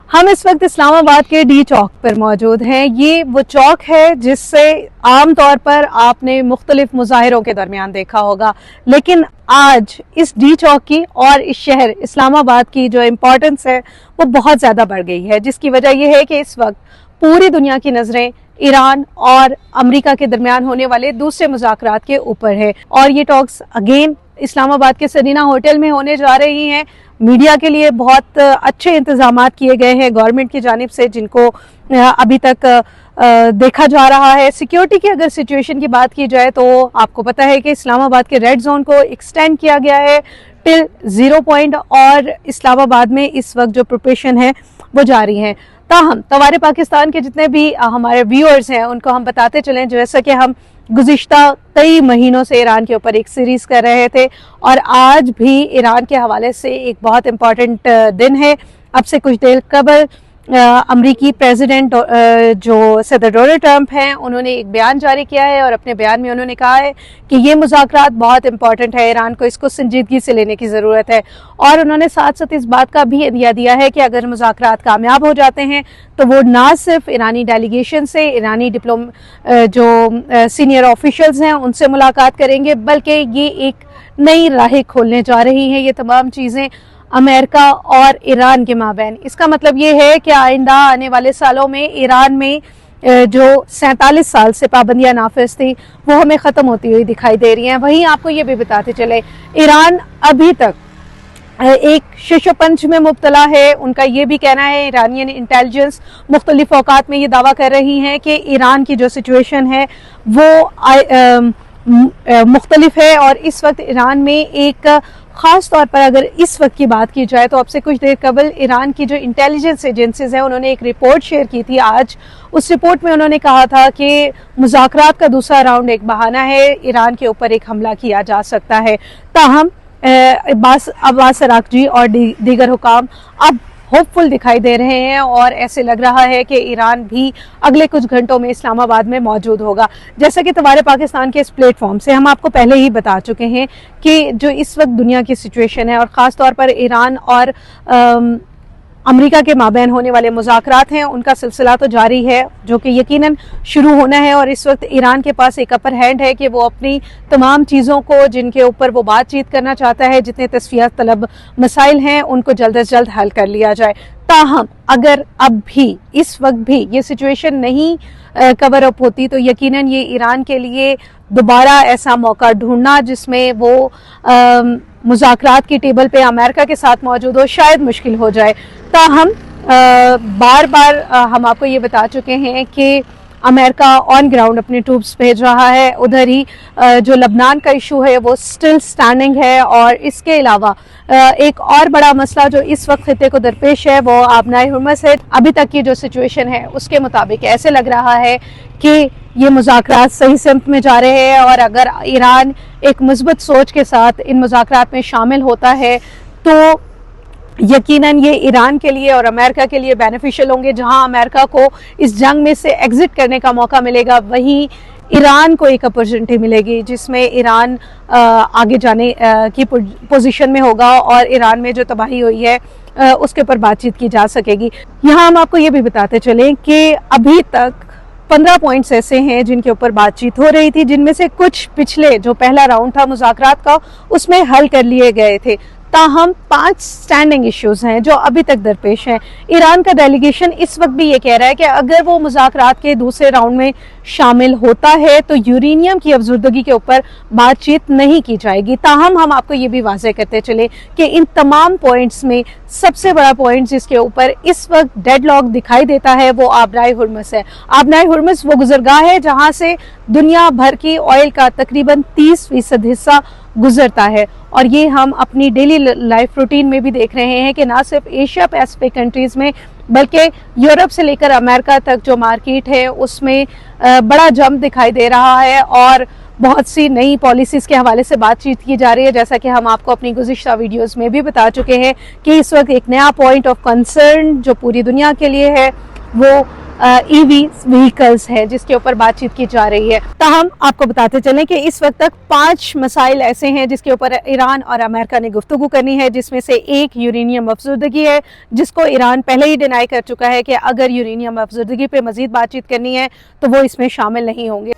हम इस वक्त इस्लामाबाद के डी चौक पर मौजूद हैं। ये वो चौक है जिससे आम तौर पर आपने मुख्तलिफ मुजाहिरों के दरमियान देखा होगा, लेकिन आज इस डी चौक की और इस शहर इस्लामाबाद की जो इम्पोर्टेंस है वो बहुत ज़्यादा बढ़ गई है, जिसकी वजह यह है कि इस वक्त पूरी दुनिया की नज़रें ईरान और अमेरिका के दरमियान होने वाले दूसरे मुज़ाकरात के ऊपर है। और ये टॉक्स अगेन इस्लामाबाद के सरीना होटल में होने जा रही हैं। मीडिया के लिए बहुत अच्छे इंतजाम किए गए हैं गवर्नमेंट की जानिब से, जिनको अभी तक देखा जा रहा है। सिक्योरिटी की अगर सिचुएशन की बात की जाए तो आपको पता है कि इस्लामाबाद के रेड जोन को एक्सटेंड किया गया है टिल 0 पॉइंट, और इस्लामाबाद में इस वक्त जो प्रिपरेशन है वो जारी है। ताहम तवारे पाकिस्तान के जितने भी हमारे व्यूअर्स हैं उनको हम बताते चलें, जैसा कि हम गुज़िश्ता कई महीनों से ईरान के ऊपर एक सीरीज़ कर रहे थे और आज भी ईरान के हवाले से एक बहुत इम्पॉर्टेंट दिन है। अब से कुछ देर कबल अमरीकी प्रेसिडेंट जो सदर डोनाल्ड ट्रंप हैं, उन्होंने एक बयान जारी किया है और अपने बयान में उन्होंने कहा है कि ये मुज़ाकरात बहुत इंपॉर्टेंट है, ईरान को इसको संजीदगी से लेने की ज़रूरत है। और उन्होंने साथ साथ इस बात का भी हदिया दिया है कि अगर मुज़ाकरात कामयाब हो जाते हैं तो वो ना सिर्फ ईरानी डेलीगेशन से, ईरानी जो सीनियर ऑफिशल्स हैं उनसे मुलाकात करेंगे, बल्कि ये एक नई राहें खोलने जा रही हैं ये तमाम चीज़ें अमेरिका और ईरान के माबैन। इसका मतलब ये है कि आइंदा आने वाले सालों में ईरान में जो 47 साल से पाबंदियां नाफिज थी वो हमें ख़त्म होती हुई दिखाई दे रही हैं। वहीं आपको ये भी बताते चले, ईरान अभी तक एक शिशोपंच में मुब्तला है। उनका ये भी कहना है, ईरानियन इंटेलिजेंस मुख्तलिफ औकात में ये दावा कर रही है कि ईरान की जो सिचुएशन है वो मुख्तलिफ है। और इस वक्त ईरान में एक ख़ास तौर पर अगर इस वक्त की बात की जाए तो अब से कुछ देर कबल ईरान की जो इंटेलिजेंस एजेंसीज हैं उन्होंने एक रिपोर्ट शेयर की थी आज। उस रिपोर्ट में उन्होंने कहा था कि मुज़ाकरात का दूसरा राउंड एक बहाना है, ईरान के ऊपर एक हमला किया जा सकता है। ताहम अब्बास अराग़ची और दीगर हुकाम अब होपफुल दिखाई दे रहे हैं और ऐसे लग रहा है कि ईरान भी अगले कुछ घंटों में इस्लामाबाद में मौजूद होगा। जैसा कि तवारे पाकिस्तान के इस प्लेटफॉर्म से हम आपको पहले ही बता चुके हैं कि जो इस वक्त दुनिया की सिचुएशन है और ख़ास तौर पर ईरान और अमेरिका के माबैन होने वाले मुज़ाकरात हैं, उनका सिलसिला तो जारी है, जो कि यकीनन शुरू होना है। और इस वक्त ईरान के पास एक अपर हैंड है कि वो अपनी तमाम चीज़ों को जिनके ऊपर वो बातचीत करना चाहता है, जितने तस्फियात तलब मसाइल हैं, उनको जल्द अज जल्द हल कर लिया जाए। ताहम अगर अब भी इस वक्त भी ये सिचुएशन नहीं कवर अप होती तो यकीनन ये ईरान के लिए दोबारा ऐसा मौका ढूंढना जिसमें वो मुज़ाकरात की टेबल पे अमेरिका के साथ मौजूद हो, शायद मुश्किल हो जाए। ताहम बार बार हम आपको ये बता चुके हैं कि अमेरिका ऑन ग्राउंड अपने ट्रूप्स भेज रहा है। उधर ही जो लबनान का इशू है वो स्टिल स्टैंडिंग है। और इसके अलावा एक और बड़ा मसला जो इस वक्त खित्ते को दरपेश है वो आबनाए हुर्मुज़ है। अभी तक की जो सिचुएशन है उसके मुताबिक ऐसे लग रहा है कि ये मुज़ाकरात सही सिमत में जा रहे हैं और अगर ईरान एक मुस्बत सोच के साथ इन मुज़ाकरात में शामिल होता है तो यकीनन ये ईरान के लिए और अमेरिका के लिए बेनिफिशियल होंगे। जहां अमेरिका को इस जंग में से एग्जिट करने का मौका मिलेगा, वहीं ईरान को एक अपॉर्चुनिटी मिलेगी जिसमें ईरान आगे जाने की पोजीशन में होगा और ईरान में जो तबाही हुई है उसके ऊपर बातचीत की जा सकेगी। यहाँ हम आपको ये भी बताते चलें कि अभी तक 15 पॉइंट्स ऐसे हैं जिनके ऊपर बातचीत हो रही थी, जिनमें से कुछ पिछले जो पहला राउंड था मुज़ाकरात का उसमें हल कर लिए गए थे। ताहम 5 स्टैंडिंग इश्यूज हैं जो अभी तक दरपेश हैं। ईरान का डेलीगेशन इस वक्त भी ये कह रहा है कि अगर वो मुज़ाकरात के दूसरे राउंड में शामिल होता है तो यूरेनियम की अफजुर्दगी के ऊपर बातचीत नहीं की जाएगी। ताहम हम आपको ये भी वाज़ेह करते चले कि इन तमाम पॉइंट्स में सबसे बड़ा पॉइंट जिसके ऊपर इस वक्त डेडलॉक दिखाई देता है वो आबनाए हुर्मुज़ है। आबनाए हुर्मुज़ वो गुजरगाह है जहाँ से दुनिया भर की ऑयल का तकरीबन 30% हिस्सा गुजरता है। और ये हम अपनी डेली लाइफ रूटीन में भी देख रहे हैं कि ना सिर्फ एशिया पैसिफिक कंट्रीज़ में बल्कि यूरोप से लेकर अमेरिका तक जो मार्केट है उसमें बड़ा जंप दिखाई दे रहा है और बहुत सी नई पॉलिसीज़ के हवाले से बातचीत की जा रही है। जैसा कि हम आपको अपनी गुज़िश्ता वीडियोज़ में भी बता चुके हैं कि इस वक्त एक नया पॉइंट ऑफ कंसर्न जो पूरी दुनिया के लिए है वो ईवी व्हीकल्स हैं जिसके ऊपर बातचीत की जा रही है। ताहम आपको बताते चलें कि इस वक्त तक 5 मसाइल ऐसे हैं जिसके ऊपर ईरान और अमेरिका ने गुफ्तगू करनी है, जिसमें से एक यूरेनियम अफसुर्दगी है, जिसको ईरान पहले ही डिनाई कर चुका है कि अगर यूरेनियम अफसुर्दगी पे मजीद बातचीत करनी है तो वो इसमें शामिल नहीं होंगे।